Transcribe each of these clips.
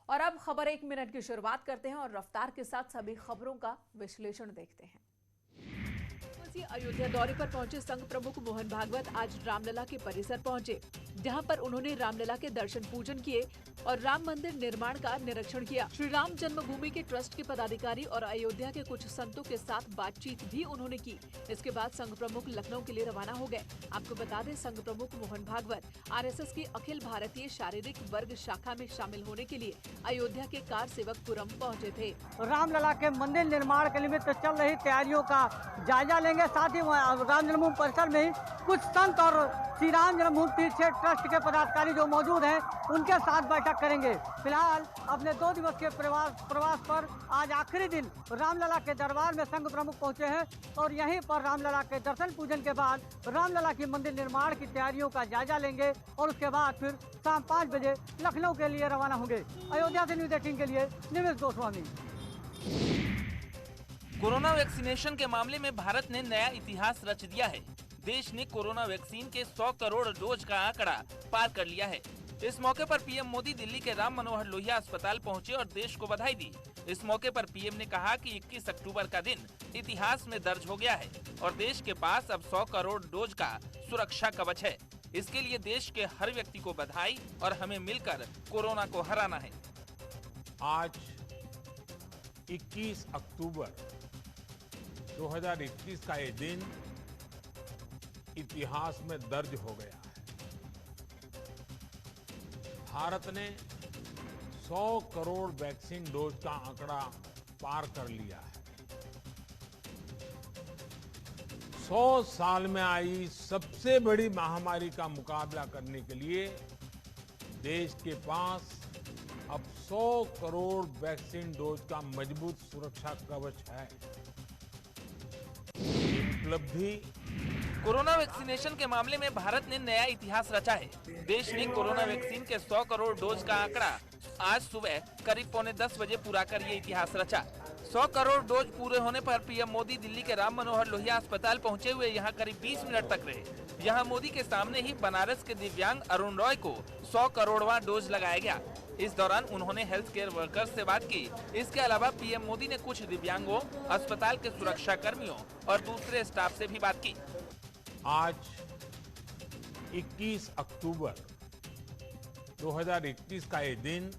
और अब खबर 1 मिनट की शुरुआत करते हैं और रफ्तार के साथ सभी खबरों का विश्लेषण देखते हैं। अयोध्या दौरे पर पहुंचे संघ प्रमुख मोहन भागवत आज रामलला के परिसर पहुंचे, जहां पर उन्होंने रामलला के दर्शन पूजन किए और राम मंदिर निर्माण का निरीक्षण किया। श्री राम जन्मभूमि के ट्रस्ट के पदाधिकारी और अयोध्या के कुछ संतों के साथ बातचीत भी उन्होंने की। इसके बाद संघ प्रमुख लखनऊ के लिए रवाना हो गए। आपको बता दें, संघ प्रमुख मोहन भागवत आरएसएस की अखिल भारतीय शारीरिक वर्ग शाखा में शामिल होने के लिए अयोध्या के कार सेवकपुरम पहुँचे थे। रामलला के मंदिर निर्माण के निमित्त चल रही तैयारियों का जायजा लेंगे। साथ ही राम जन्मभूमि परिसर में ही कुछ संत और श्री राम जन्मभूमि तीर्थ ट्रस्ट के पदाधिकारी जो मौजूद हैं, उनके साथ बैठक करेंगे। फिलहाल अपने 2 दिवस के प्रवास पर आज आखिरी दिन रामलला के दरबार में संघ प्रमुख पहुंचे हैं और यहीं पर रामलला के दर्शन पूजन के बाद रामलला की मंदिर निर्माण की तैयारियों का जायजा लेंगे और उसके बाद फिर शाम 5 बजे लखनऊ के लिए रवाना होंगे। अयोध्या से न्यूज 18 के लिए निवेश गोस्वामी। कोरोना वैक्सीनेशन के मामले में भारत ने नया इतिहास रच दिया है। देश ने कोरोना वैक्सीन के 100 करोड़ डोज का आंकड़ा पार कर लिया है। इस मौके पर पीएम मोदी दिल्ली के राम मनोहर लोहिया अस्पताल पहुंचे और देश को बधाई दी। इस मौके पर पीएम ने कहा कि 21 अक्टूबर का दिन इतिहास में दर्ज हो गया है और देश के पास अब 100 करोड़ डोज का सुरक्षा कवच है। इसके लिए देश के हर व्यक्ति को बधाई और हमें मिलकर कोरोना को हराना है। आज 21 अक्टूबर 2021 का ये दिन इतिहास में दर्ज हो गया है। भारत ने 100 करोड़ वैक्सीन डोज का आंकड़ा पार कर लिया है। 100 साल में आई सबसे बड़ी महामारी का मुकाबला करने के लिए देश के पास अब 100 करोड़ वैक्सीन डोज का मजबूत सुरक्षा कवच है। उपलब्धि कोरोना वैक्सीनेशन के मामले में भारत ने नया इतिहास रचा है। देश ने कोरोना वैक्सीन के 100 करोड़ डोज का आंकड़ा आज सुबह करीब 9:45 बजे पूरा कर ये इतिहास रचा। 100 करोड़ डोज पूरे होने पर पीएम मोदी दिल्ली के राम मनोहर लोहिया अस्पताल पहुंचे हुए यहाँ करीब 20 मिनट तक रहे। यहाँ मोदी के सामने ही बनारस के दिव्यांग अरुण रॉय को 100 करोड़वां डोज लगाया गया। इस दौरान उन्होंने हेल्थ केयर वर्कर्स से बात की। इसके अलावा पीएम मोदी ने कुछ दिव्यांगों, अस्पताल के सुरक्षा कर्मियों और दूसरे स्टाफ से भी बात की। आज 21 अक्टूबर 2021 का ये दिन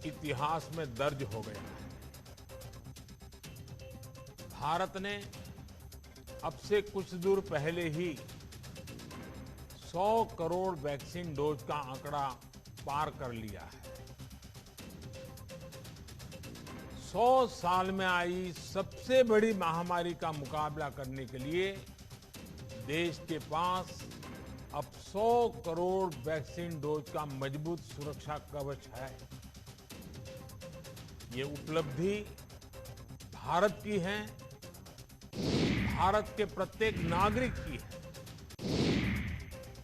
इतिहास में दर्ज हो गया है। भारत ने अब से कुछ दूर पहले ही 100 करोड़ वैक्सीन डोज का आंकड़ा पार कर लिया है। 100 साल में आई सबसे बड़ी महामारी का मुकाबला करने के लिए देश के पास अब 100 करोड़ वैक्सीन डोज का मजबूत सुरक्षा कवच है। ये उपलब्धि भारत की है, भारत के प्रत्येक नागरिक की है।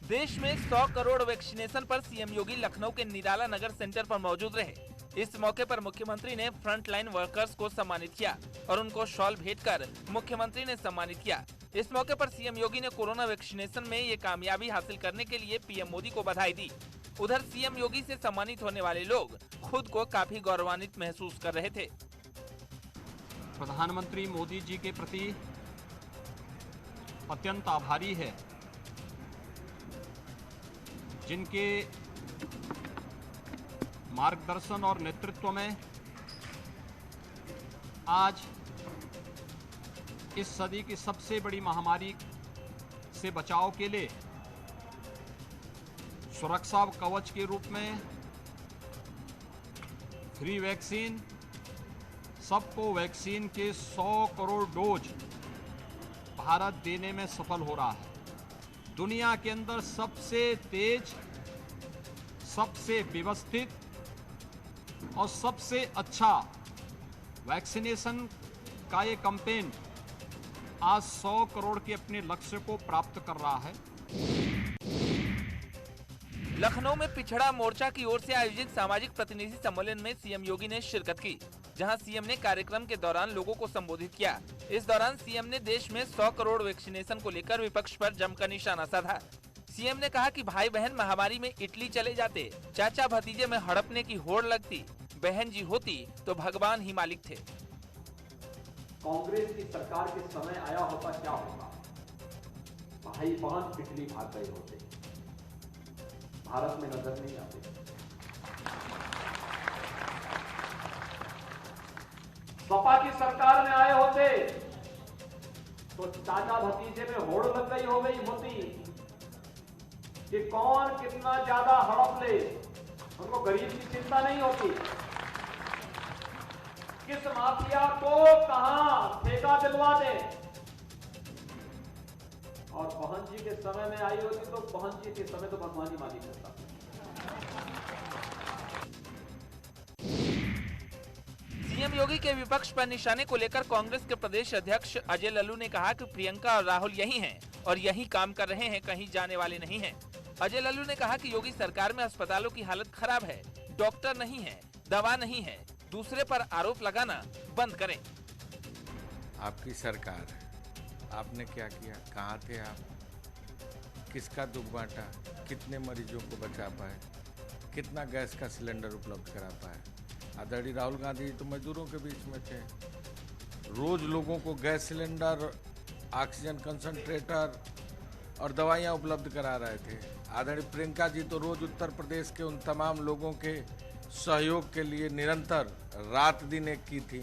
देश में 100 करोड़ वैक्सीनेशन पर सीएम योगी लखनऊ के निराला नगर सेंटर पर मौजूद रहे। इस मौके पर मुख्यमंत्री ने फ्रंट लाइन वर्कर्स को सम्मानित किया और उनको शॉल भेंट कर मुख्यमंत्री ने सम्मानित किया। इस मौके पर सीएम योगी ने कोरोना वैक्सीनेशन में ये कामयाबी हासिल करने के लिए पीएम मोदी को बधाई दी। उधर सीएम योगी से सम्मानित होने वाले लोग खुद को काफी गौरवान्वित महसूस कर रहे थे। प्रधानमंत्री मोदी जी के प्रति अत्यंत आभारी है, जिनके मार्गदर्शन और नेतृत्व में आज इस सदी की सबसे बड़ी महामारी से बचाव के लिए सुरक्षा कवच के रूप में फ्री वैक्सीन, सबको वैक्सीन के 100 करोड़ डोज भारत देने में सफल हो रहा है। दुनिया के अंदर सबसे तेज, सबसे व्यवस्थित और सबसे अच्छा वैक्सीनेशन का ये कैंपेन आज 100 करोड़ के अपने लक्ष्य को प्राप्त कर रहा है। लखनऊ में पिछड़ा मोर्चा की ओर से आयोजित सामाजिक प्रतिनिधि सम्मेलन में सीएम योगी ने शिरकत की, जहां सीएम ने कार्यक्रम के दौरान लोगों को संबोधित किया। इस दौरान सीएम ने देश में 100 करोड़ वैक्सीनेशन को लेकर विपक्ष पर जमकर निशाना साधा। सीएम ने कहा कि भाई बहन महामारी में इटली चले जाते, चाचा भतीजे में हड़पने की होड़ लगती, बहन जी होती तो भगवान ही मालिक थे। कांग्रेस की सरकार के समय आया होता क्या होता? भाई बहन इटली भाग गए होते, भारत में नजर नहीं आते। सपा की सरकार में आए होते तो चाचा भतीजे में होड़ लग गई होती कि कौन कितना ज्यादा हड़प ले। उनको गरीब की चिंता नहीं होती, किस माफिया को कहां ठेका दिलवा दे। और बहन जी के समय में आई होती तो बहन जी के समय तो भगवान ही मालिक होता। सीएम योगी के विपक्ष पर निशाने को लेकर कांग्रेस के प्रदेश अध्यक्ष अजय लल्लू ने कहा कि प्रियंका और राहुल यही हैं और यही काम कर रहे हैं, कहीं जाने वाले नहीं हैं। अजय लल्लू ने कहा कि योगी सरकार में अस्पतालों की हालत खराब है, डॉक्टर नहीं है, दवा नहीं है, दूसरे पर आरोप लगाना बंद करें। आपकी सरकार है, आपने क्या किया? कहाँ थे आप? किसका दुख बांटा? कितने मरीजों को बचा पाए? कितना गैस का सिलेंडर उपलब्ध करा पाए? आदरणीय राहुल गांधी तो मजदूरों के बीच में थे, रोज लोगों को गैस सिलेंडर, ऑक्सीजन कंसंट्रेटर और दवाइयाँ उपलब्ध करा रहे थे। आदरणीय प्रियंका जी तो रोज उत्तर प्रदेश के उन तमाम लोगों के सहयोग के लिए निरंतर रात दिन एक की थी।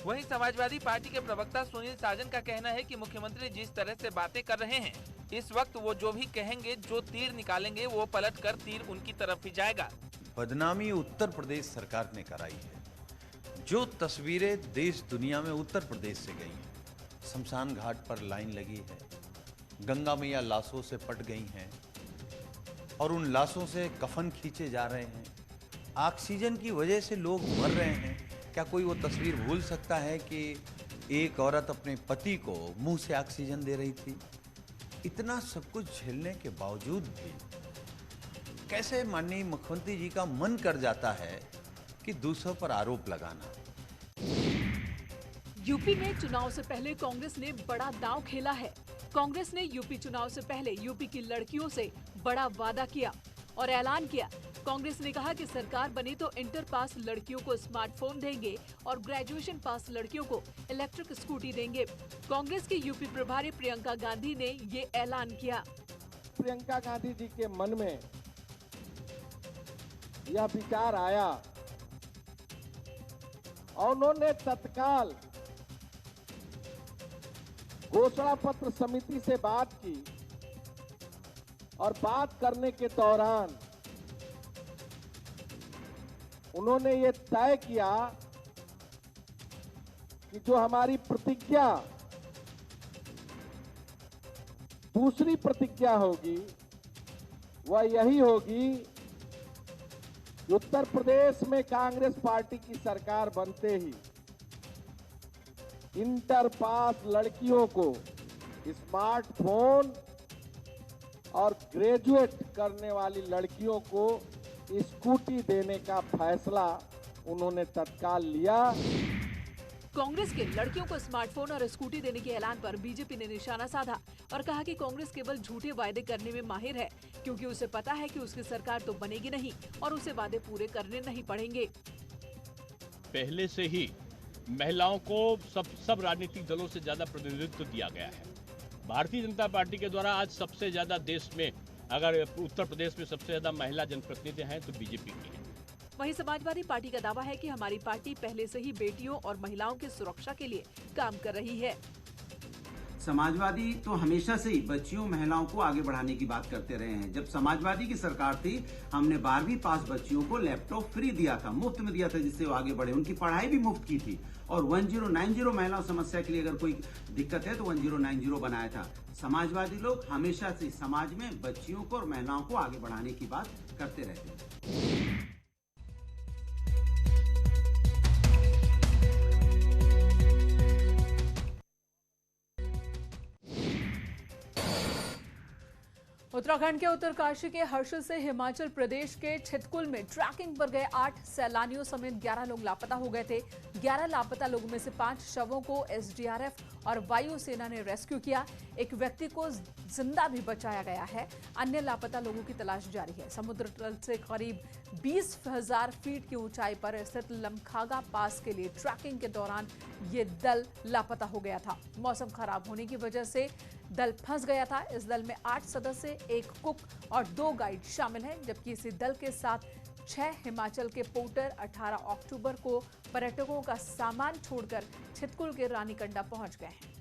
वहीं समाजवादी पार्टी के प्रवक्ता सुनील साजन का कहना है कि मुख्यमंत्री जिस तरह से बातें कर रहे हैं, इस वक्त वो जो भी कहेंगे, जो तीर निकालेंगे, वो पलटकर तीर उनकी तरफ ही जाएगा। बदनामी उत्तर प्रदेश सरकार ने कराई है। जो तस्वीरें देश दुनिया में उत्तर प्रदेश से गई हैं, शमशान घाट पर लाइन लगी है, गंगा मैया लाशों से पट गई हैं और उन लाशों से कफन खींचे जा रहे हैं, ऑक्सीजन की वजह से लोग मर रहे हैं। क्या कोई वो तस्वीर भूल सकता है कि एक औरत अपने पति को मुंह से ऑक्सीजन दे रही थी? इतना सब कुछ झेलने के बावजूद भी कैसे माननीय मुख्यमंत्री जी का मन कर जाता है कि दूसरों पर आरोप लगाना। यूपी में चुनाव से पहले कांग्रेस ने बड़ा दांव खेला है। कांग्रेस ने यूपी चुनाव से पहले यूपी की लड़कियों से बड़ा वादा किया और ऐलान किया। कांग्रेस ने कहा कि सरकार बनी तो इंटर पास लड़कियों को स्मार्टफोन देंगे और ग्रेजुएशन पास लड़कियों को इलेक्ट्रिक स्कूटी देंगे। कांग्रेस की यूपी प्रभारी प्रियंका गांधी ने ये ऐलान किया। प्रियंका गांधी जी के मन में यह विचार आया और उन्होंने तत्काल घोषणा पत्र समिति से बात की और बात करने के दौरान उन्होंने ये तय किया कि जो हमारी प्रतिज्ञा, दूसरी प्रतिज्ञा होगी वह यही होगी कि उत्तर प्रदेश में कांग्रेस पार्टी की सरकार बनते ही इंटर पास लड़कियों को स्मार्टफोन और ग्रेजुएट करने वाली लड़कियों को स्कूटी देने का फैसला उन्होंने तत्काल लिया। कांग्रेस के लड़कियों को स्मार्टफोन और स्कूटी देने के ऐलान पर बीजेपी ने निशाना साधा और कहा कि कांग्रेस केवल झूठे वायदे करने में माहिर है, क्योंकि उसे पता है कि उसकी सरकार तो बनेगी नहीं और उसे वादे पूरे करने नहीं पड़ेंगे। पहले से ही महिलाओं को सब राजनीतिक दलों से ज्यादा प्रतिनिधित्व दिया गया है। भारतीय जनता पार्टी के द्वारा आज सबसे ज्यादा देश में, अगर उत्तर प्रदेश में सबसे ज्यादा महिला जनप्रतिनिधि हैं तो बीजेपी की है। वहीं समाजवादी पार्टी का दावा है कि हमारी पार्टी पहले से ही बेटियों और महिलाओं की सुरक्षा के लिए काम कर रही है। समाजवादी तो हमेशा से ही बच्चियों महिलाओं को आगे बढ़ाने की बात करते रहे हैं। जब समाजवादी की सरकार थी, हमने 12वीं पास बच्चियों को लैपटॉप फ्री दिया था, मुफ्त में दिया था, जिससे वो आगे बढ़े। उनकी पढ़ाई भी मुफ्त की थी और 1090 महिला समस्या के लिए अगर कोई दिक्कत है तो 1090 बनाया था। समाजवादी लोग हमेशा से समाज में बच्चियों को और महिलाओं को आगे बढ़ाने की बात करते रहते हैं। उत्तराखंड के उत्तरकाशी के हर्षिल से हिमाचल प्रदेश के छितकुल में ट्रैकिंग पर गए 8 सैलानियों समेत 11 लोग लापता हो गए थे। 11 लापता लोगों में से 5 शवों को एसडीआरएफ और वायुसेना ने रेस्क्यू किया। एक व्यक्ति को जिंदा भी बचाया गया है। अन्य लापता लोगों की तलाश जारी है। समुद्र तल से करीब 20,000 फीट की ऊंचाई पर स्थित लमखागा पास के लिए ट्रैकिंग के दौरान ये दल लापता हो गया था। मौसम खराब होने की वजह से दल फंस गया था। इस दल में 8 सदस्य, 1 कुक और 2 गाइड शामिल हैं, जबकि इसी दल के साथ 6 हिमाचल के पोर्टर 18 अक्टूबर को पर्यटकों का सामान छोड़कर छितकुल के रानीकंडा पहुंच गए हैं।